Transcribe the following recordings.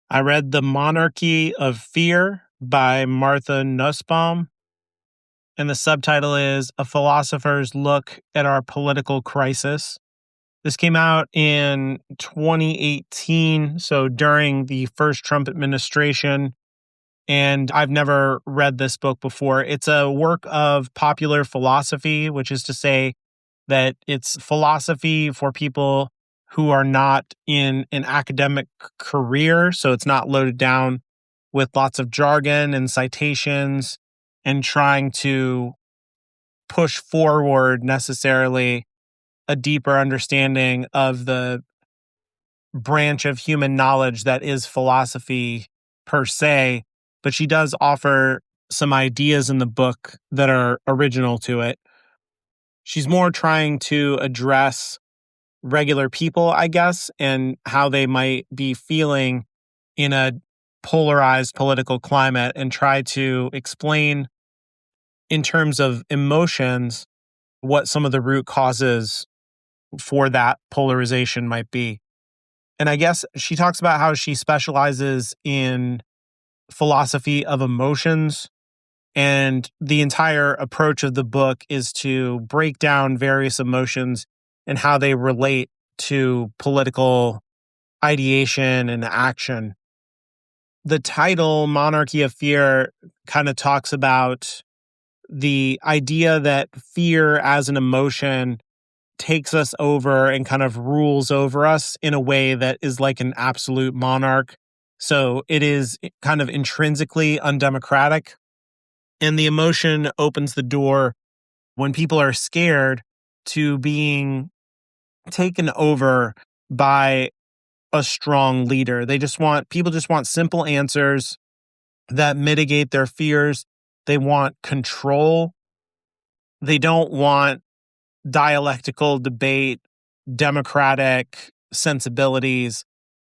I read The Monarchy of Fear by Martha Nussbaum, and the subtitle is A Philosopher's Look at Our Political Crisis. This came out in 2018, so during the first Trump administration, and I've never read this book before. It's a work of popular philosophy, which is to say that it's philosophy for people who are not in an academic career. So it's not loaded down with lots of jargon and citations and trying to push forward necessarily a deeper understanding of the branch of human knowledge that is philosophy per se. But she does offer some ideas in the book that are original to it. She's more trying to address regular people, I guess, and how they might be feeling in a polarized political climate and try to explain in terms of emotions what some of the root causes for that polarization might be. And I guess she talks about how she specializes in philosophy of emotions. And the entire approach of the book is to break down various emotions and how they relate to political ideation and action. The title, Monarchy of Fear, kind of talks about the idea that fear as an emotion takes us over and kind of rules over us in a way that is like an absolute monarch. So it is kind of intrinsically undemocratic. And the emotion opens the door when people are scared to being taken over by a strong leader. People just want simple answers that mitigate their fears. They want control. They don't want dialectical debate, democratic sensibilities.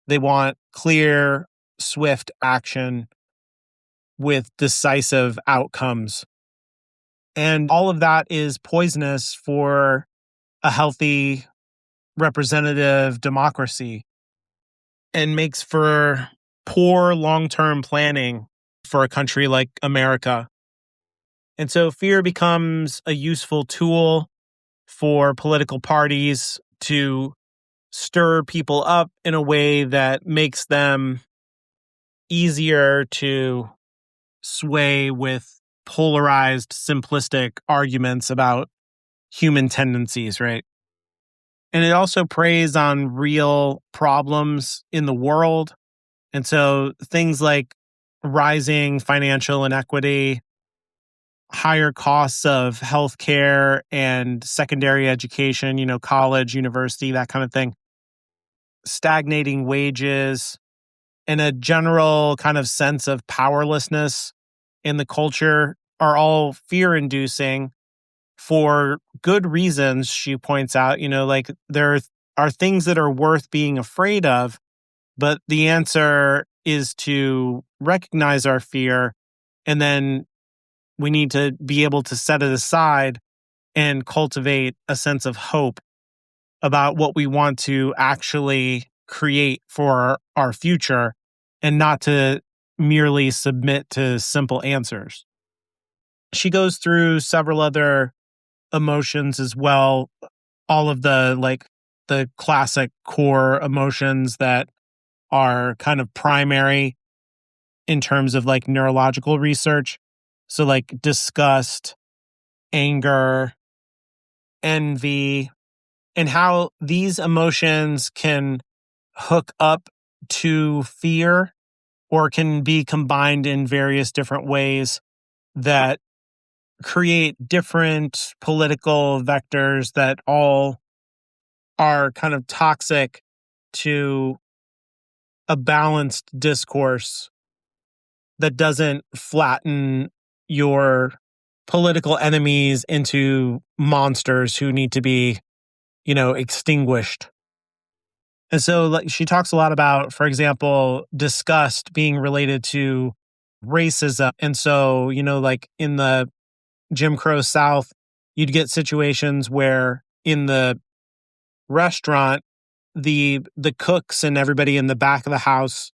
They want clear, swift action with decisive outcomes. And all of that is poisonous for a healthy representative democracy and makes for poor long-term planning for a country like America. And so fear becomes a useful tool for political parties to stir people up in a way that makes them easier to sway with polarized, simplistic arguments about human tendencies, right? And it also preys on real problems in the world. And so things like rising financial inequity, higher costs of healthcare and secondary education, college, university, that kind of thing, stagnating wages, and a general kind of sense of powerlessness in the culture are all fear inducing for good reasons. She points out, like there are things that are worth being afraid of, but the answer is to recognize our fear, and then we need to be able to set it aside and cultivate a sense of hope about what we want to actually create for our future, and not to merely submit to simple answers. She goes through several other emotions as well, all of the classic core emotions that are kind of primary in terms of like neurological research. So like disgust, anger, envy, and how these emotions can hook up to fear or can be combined in various different ways that create different political vectors that all are kind of toxic to a balanced discourse that doesn't flatten your political enemies into monsters who need to be, extinguished. And so like she talks a lot about, for example, disgust being related to racism. And so, like in the Jim Crow South, you'd get situations where in the restaurant, the cooks and everybody in the back of the house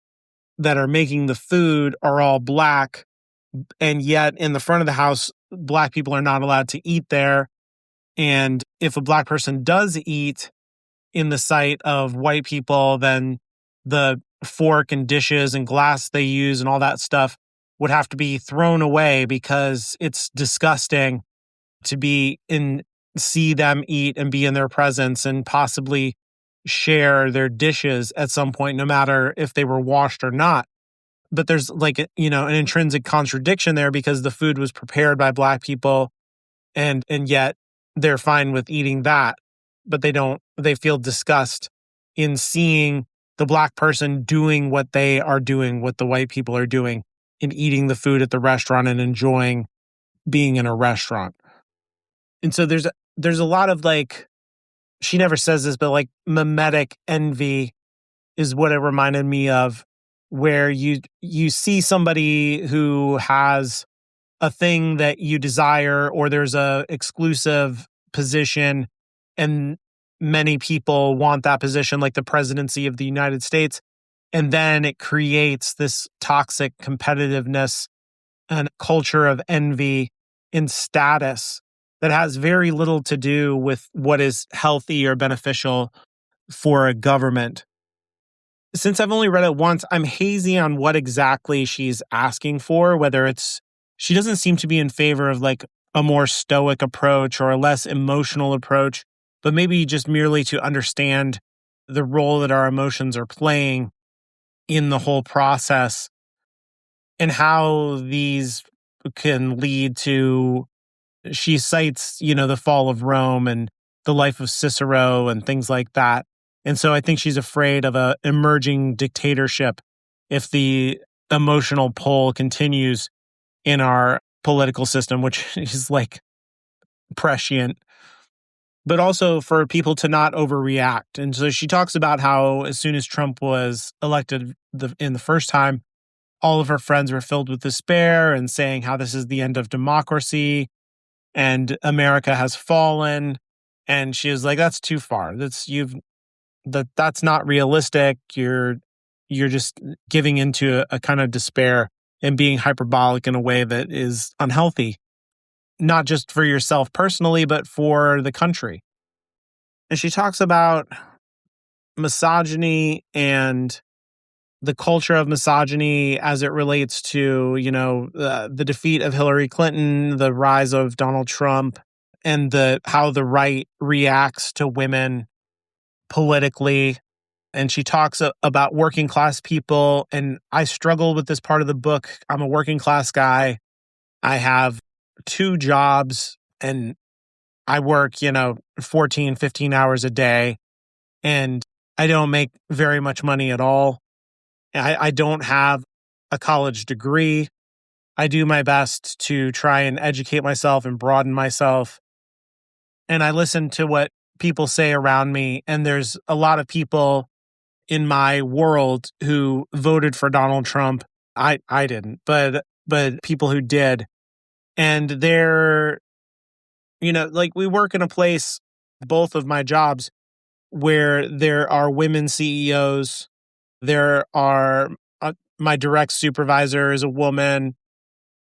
that are making the food are all Black, and yet in the front of the house, Black people are not allowed to eat there. And if a Black person does eat in the sight of white people, then the fork and dishes and glass they use and all that stuff would have to be thrown away because it's disgusting to see them eat and be in their presence and possibly share their dishes at some point, no matter if they were washed or not. But there's an intrinsic contradiction there because the food was prepared by Black people, and yet they're fine with eating that, but they feel disgust in seeing the Black person doing what they are doing, what the white people are doing, in eating the food at the restaurant and enjoying being in a restaurant. And so there's a lot of she never says this, but mimetic envy is what it reminded me of, where you see somebody who has a thing that you desire, or there's a exclusive position and many people want that position, like the presidency of the United States. And then it creates this toxic competitiveness and culture of envy in status that has very little to do with what is healthy or beneficial for a government. Since I've only read it once, I'm hazy on what exactly she's asking for, she doesn't seem to be in favor of a more stoic approach or a less emotional approach, but maybe just merely to understand the role that our emotions are playing in the whole process and how these can lead to, she cites, the fall of Rome and the life of Cicero and things like that. And so I think she's afraid of a emerging dictatorship if the emotional pull continues in our political system, which is prescient, but also for people to not overreact. And so she talks about how as soon as Trump was elected in the first time, all of her friends were filled with despair and saying how this is the end of democracy and America has fallen. And she was like, that's too far. That's not realistic. You're just giving into a kind of despair and being hyperbolic in a way that is unhealthy, not just for yourself personally, but for the country. And she talks about misogyny and the culture of misogyny as it relates to, the defeat of Hillary Clinton, the rise of Donald Trump, and how the right reacts to women politically. And she talks about working class people. And I struggle with this part of the book. I'm a working class guy. I have 2 jobs and I work, 14, 15 hours a day. And I don't make very much money at all. I don't have a college degree. I do my best to try and educate myself and broaden myself. And I listen to what people say around me. And there's a lot of people in my world who voted for Donald Trump. I didn't, but people who did. And they're, we work in a place, both of my jobs, where there are women CEOs. There are my direct supervisor is a woman,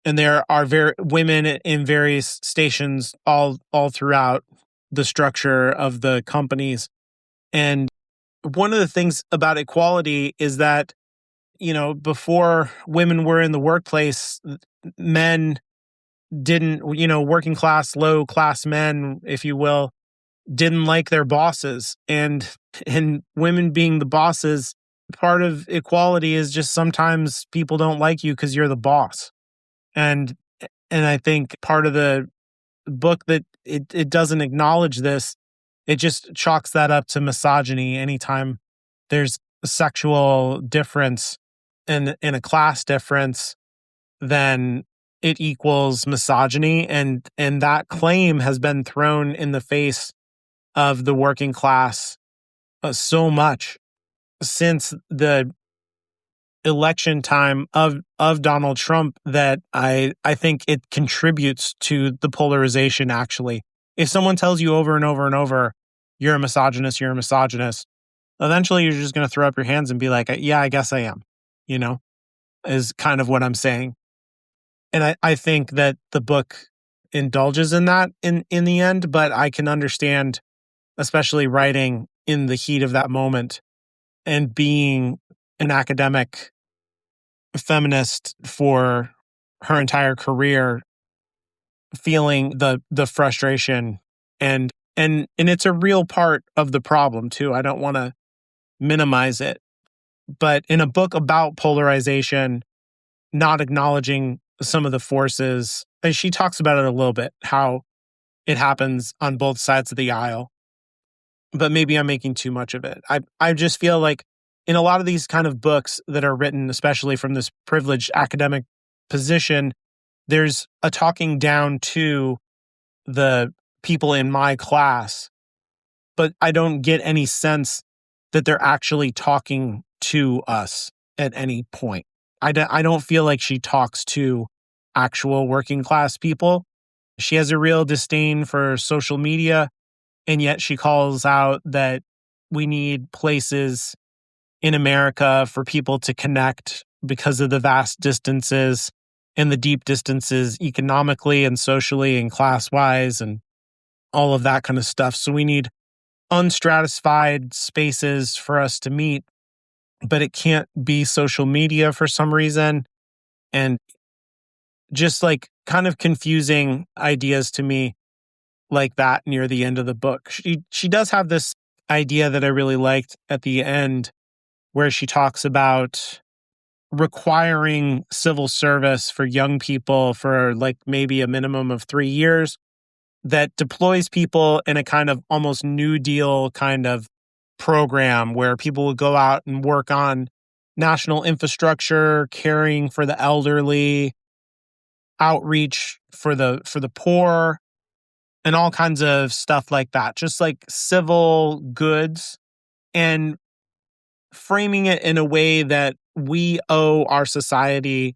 and there are women in various stations all throughout the structure of the companies. And one of the things about equality is that, before women were in the workplace, men didn't, working class, low class men, if you will, didn't like their bosses. And women being the bosses, part of equality is just sometimes people don't like you because you're the boss. And I think part of the book that it doesn't acknowledge this, it just chalks that up to misogyny. Anytime there's a sexual difference and a class difference, then it equals misogyny. And that claim has been thrown in the face of the working class so much since the election time of Donald Trump that I think it contributes to the polarization. Actually, if someone tells you over and over and over, you're a misogynist, eventually you're just going to throw up your hands and be like, yeah, I guess I am, is kind of what I'm saying. And I think that the book indulges in that in the end, but I can understand, especially writing in the heat of that moment and being an academic feminist for her entire career, feeling the frustration and it's a real part of the problem too. I don't want to minimize it. But in a book about polarization, not acknowledging some of the forces, and she talks about it a little bit, how it happens on both sides of the aisle. But maybe I'm making too much of it. I just feel like in a lot of these kind of books that are written, especially from this privileged academic position, there's a talking down to the people in my class, but I don't get any sense that they're actually talking to us at any point. I don't feel like she talks to actual working class people. She has a real disdain for social media, and yet she calls out that we need places in America for people to connect because of the vast distances and the deep distances economically and socially and class wise and all of that kind of stuff. So we need unstratified spaces for us to meet, but it can't be social media for some reason. And just like kind of confusing ideas to me like that near the end of the book. She does have this idea that I really liked at the end where she talks about requiring civil service for young people for like maybe a minimum of 3 years that deploys people in a kind of almost New Deal kind of program where people will go out and work on national infrastructure, caring for the elderly, outreach for the poor, and all kinds of stuff like that. Just like civil goods and framing it in a way that we owe our society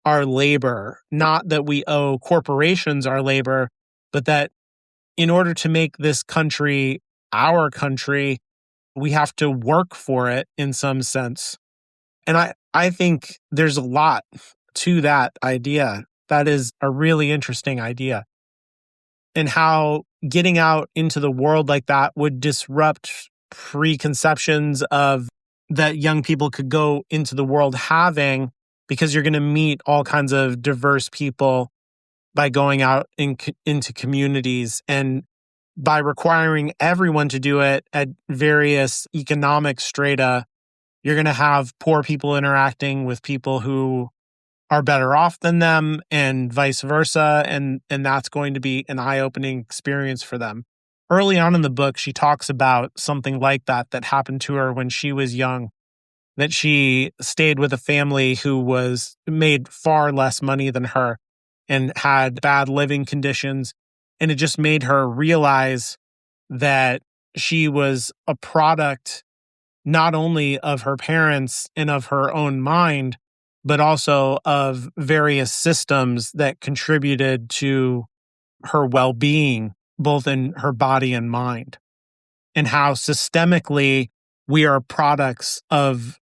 our labor, not that we owe corporations our labor, but that in order to make this country our country, we have to work for it in some sense. And I think there's a lot to that idea. That is a really interesting idea. And how getting out into the world like that would disrupt preconceptions of that young people could go into the world having, because you're going to meet all kinds of diverse people by going out into communities, and by requiring everyone to do it at various economic strata, you're going to have poor people interacting with people who are better off than them and vice versa. And that's going to be an eye-opening experience for them. Early on in the book, she talks about something like that happened to her when she was young, that she stayed with a family who was made far less money than her and had bad living conditions. And it just made her realize that she was a product not only of her parents and of her own mind, but also of various systems that contributed to her well-being, both in her body and mind, and how systemically we are products of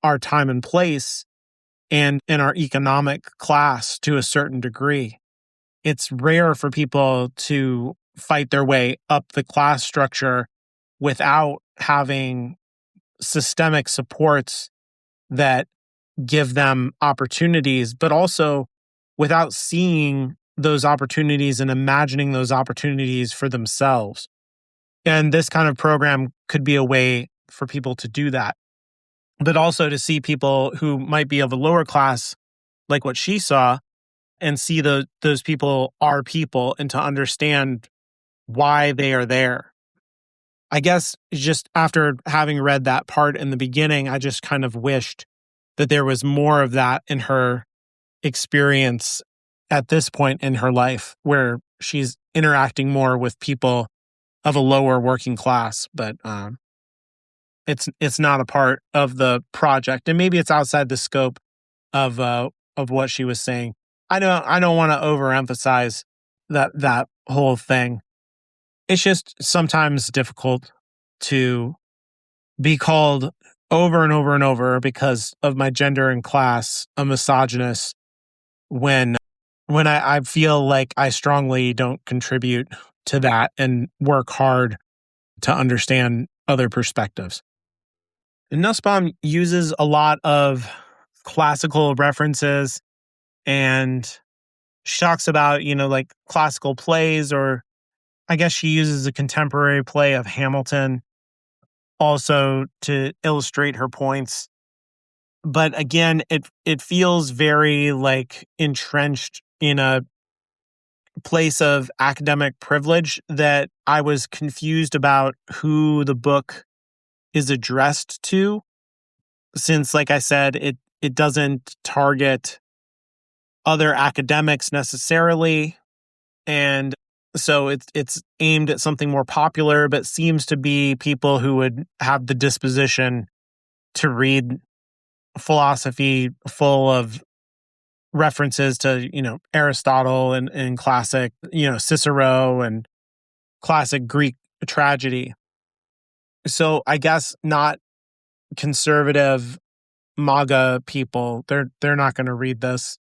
our time and place and in our economic class to a certain degree. It's rare for people to fight their way up the class structure without having systemic supports that give them opportunities, but also without seeing those opportunities and imagining those opportunities for themselves. And this kind of program could be a way for people to do that, but also to see people who might be of a lower class, like what she saw, and see those people are people and to understand why they are there. I guess just after having read that part in the beginning, I just kind of wished that there was more of that in her experience at this point in her life, where she's interacting more with people of a lower working class. But it's not a part of the project, and maybe it's outside the scope of what she was saying. I don't want to overemphasize that whole thing. It's just sometimes difficult to be called over and over and over because of my gender and class, a misogynist when I feel like I strongly don't contribute to that and work hard to understand other perspectives. And Nussbaum uses a lot of classical references, and she talks about, like classical plays, or I guess she uses a contemporary play of Hamilton also to illustrate her points. But again, it feels very like entrenched in a place of academic privilege that I was confused about who the book is addressed to, since like I said, it doesn't target other academics necessarily, and so it's aimed at something more popular, but seems to be people who would have the disposition to read philosophy full of references to, Aristotle and classic, Cicero and classic Greek tragedy. So I guess not conservative MAGA people, they're not going to read this.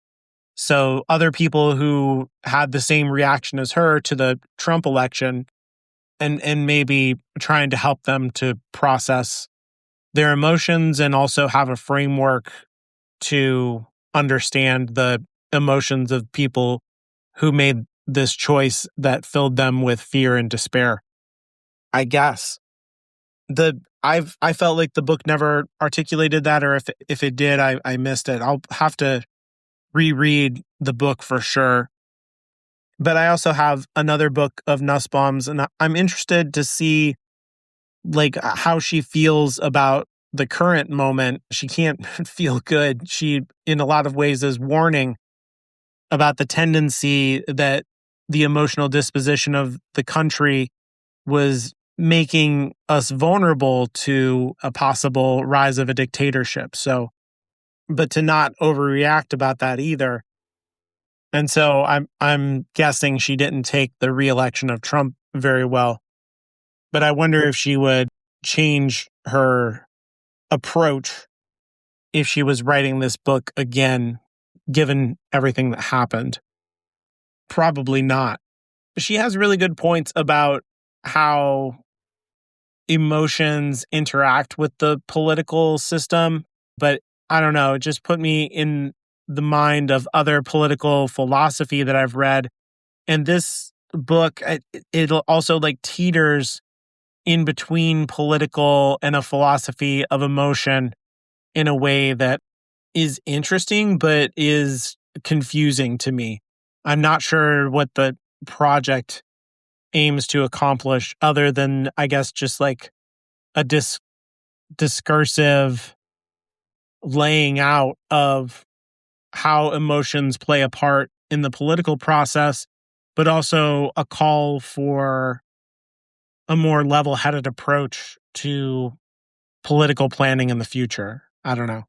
So other people who had the same reaction as her to the Trump election, and maybe trying to help them to process their emotions and also have a framework to understand the emotions of people who made this choice that filled them with fear and despair. I guess I felt like the book never articulated that, or if it did, I missed it. I'll have to reread the book for sure. But I also have another book of Nussbaum's, and I'm interested to see like how she feels about the current moment. She can't feel good. She, in a lot of ways, is warning about the tendency that the emotional disposition of the country was making us vulnerable to a possible rise of a dictatorship. So, but to not overreact about that either. And so I'm guessing she didn't take the reelection of Trump very well. But I wonder if she would change her approach if she was writing this book again, given everything that happened. Probably not. She has really good points about how emotions interact with the political system, but I don't know, it just put me in the mind of other political philosophy that I've read. And this book, it also like teeters in between political and a philosophy of emotion in a way that is interesting, but is confusing to me. I'm not sure what the project aims to accomplish other than, I guess, just like a discursive laying out of how emotions play a part in the political process, but also a call for a more level-headed approach to political planning in the future. I don't know.